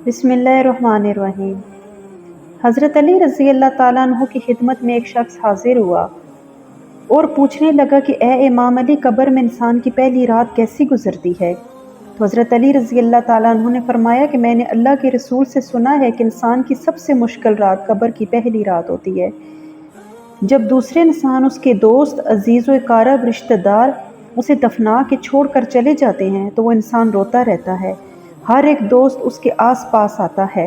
बिस्मिल्लाहिर्रहमानिर्रहीम। हज़रत अली रज़ी अल्लाह ताला अन्हु की खिदमत में एक शख्स हाजिर हुआ और पूछने लगा कि ए इमाम अली, कब्र में इंसान की पहली रात कैसी गुजरती है? तो हज़रत अली रज़ी अल्लाह ताला अन्हु ने फरमाया कि मैंने अल्लाह के रसूल से सुना है कि इंसान की सबसे मुश्किल रात कब्र की पहली रात होती है, जब दूसरे इंसान, उसके दोस्त, अजीज़ व कारब रिश्तेदार उसे दफना के छोड़ कर चले जाते हैं तो वो इंसान रोता रहता है। हर एक दोस्त उसके आस पास आता है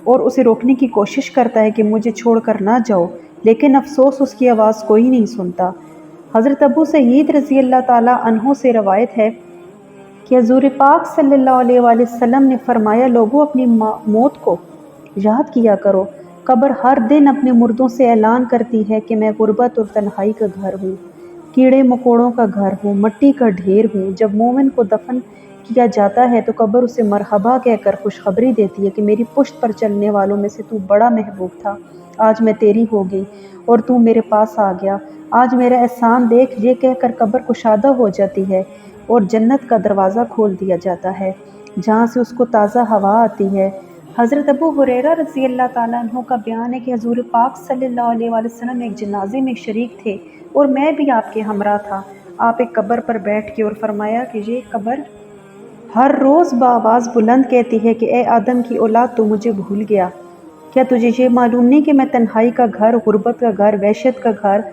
और उसे रोकने की कोशिश करता है कि मुझे छोड़कर ना जाओ, लेकिन अफसोस उसकी आवाज़ कोई नहीं सुनता। हज़रत अबू सईद रज़ी अल्लाह ताला अन्हो से रवायत है कि हज़ूर पाक सल्लल्लाहु अलैहि वसल्लम ने फरमाया, लोगों अपनी मौत को याद किया करो। कब्र हर दिन अपने मुर्दों से ऐलान करती है कि मैं गुर्बत और तन्हाई का घर हूँ, कीड़े मकोड़ों का घर हूँ, मट्टी का ढेर हूँ। जब मोमिन को दफन किया जाता है तो कब्र उसे मरहबा कहकर खुशखबरी देती है कि मेरी पुश्त पर चलने वालों में से तू बड़ा महबूब था, आज मैं तेरी हो गई और तू मेरे पास आ गया, आज मेरा एहसान देख। ये कहकर कब्र कुशादा हो जाती है और जन्नत का दरवाज़ा खोल दिया जाता है, जहाँ से उसको ताज़ा हवा आती है। हज़रत अबू हुरैरा रज़ी अल्लाह ताला अन्हु का बयान है कि हज़ूर पाक सल्लल्लाहु अलैहि वसल्लम एक जनाजे में शरीक थे और मैं भी आपके हमरा था। आप एक कब्र पर बैठ के और फरमाया कि ये कब्र हर रोज़ बाआवाज़ बुलंद कहती है कि ए आदम की औलाद, तू मुझे भूल गया। क्या तुझे ये मालूम नहीं कि मैं तन्हाई का घर, गुर्बत का घर, वहशत का घर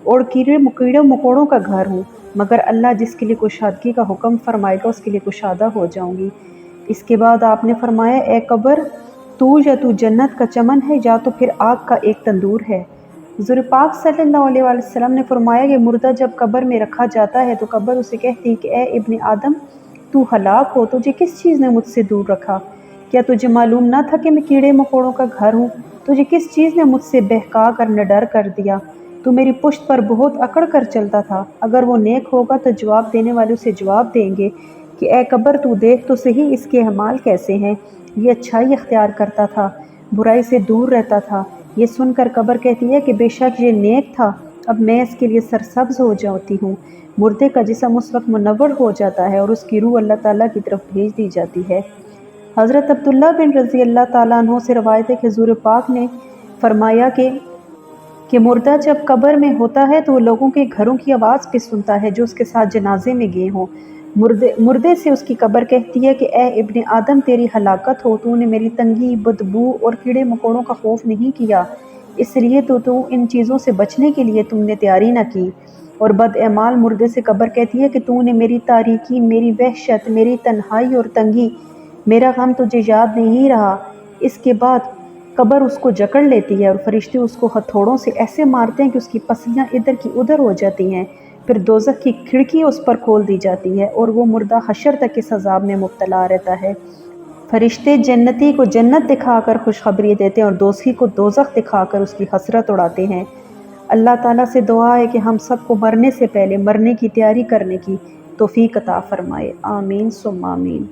और कीड़े मकोड़ों का घर हूँ, मगर अल्लाह जिसके लिए कुशादगी का हुक्म फरमाएगा उसके लिए कुशादा हो जाऊँगी। इसके बाद आपने फरमाया, ए कब्र, तू जन्नत का चमन है या तो फिर आग का एक तंदूर है। हुज़ूर पाक सल्लल्लाहु अलैहि वसल्लम ने फरमाया कि मुर्दा जब कब्र में रखा जाता है तो कब्र उसे कहती है कि ए इब्ने आदम, तू हलाक हो, तुझे किस चीज़ ने मुझसे दूर रखा? क्या तुझे मालूम ना था कि मैं कीड़े मकोड़ों का घर हूँ? तुझे किस चीज़ ने मुझसे बहका कर निडर कर दिया? तू मेरी पुश्त पर बहुत अकड़ कर चलता था। अगर वो नेक होगा तो जवाब देने वाले उसे जवाब देंगे कि ए कब्र, तू देख तो सही इसके अमाल कैसे हैं। ये अच्छाई इख्तियार करता था, बुराई से दूर रहता था। ये सुनकर कब्र कहती है कि बेशक ये नेक था, अब मैं इसके लिए सरसब्ज हो जाती हूँ। मुर्दे का जिस्म उस वक्त मुनव्वर हो जाता है और उसकी रूह अल्लाह ताला की तरफ भेज दी जाती है। हज़रत अब्दुल्ला बिन रज़ी अल्लाह ताला अन्हु से रवायत है कि हुज़ूर पाक ने फरमाया कि मुर्दा जब कब्र में होता है तो वो लोगों के घरों की आवाज़ भी सुनता है जो उसके साथ जनाजे में गए हों। मुर्दे से उसकी कब्र कहती है कि ए इब्ने आदम, तेरी हलाकत हो, तूने मेरी तंगी, बदबू और कीड़े मकोड़ों का खौफ नहीं किया, इसलिए तो तू इन चीज़ों से बचने के लिए तुमने तैयारी न की। और बदएमाल मुर्दे से कब्र कहती है कि तूने मेरी तारीकी, मेरी वहशत, मेरी तन्हाई और तंगी, मेरा गम तुझे याद नहीं रहा। इसके बाद कब्र उसको जकड़ लेती है और फरिश्ते उसको हथौड़ों से ऐसे मारते हैं कि उसकी पसलियाँ इधर की उधर हो जाती हैं। फिर दोज़ख की खिड़की उस पर खोल दी जाती है और वो मुर्दा हशर तक के अज़ाब में मुब्तला रहता है। फरिश्ते जन्नती को जन्नत दिखाकर खुशखबरी देते हैं और दोज़खी को दोज़ख दिखाकर उसकी हसरत उड़ाते हैं। अल्लाह ताला से दुआ है कि हम सबको मरने से पहले मरने की तैयारी करने की तौफीक अता फ़रमाए। आमीन सुम्मा आमीन।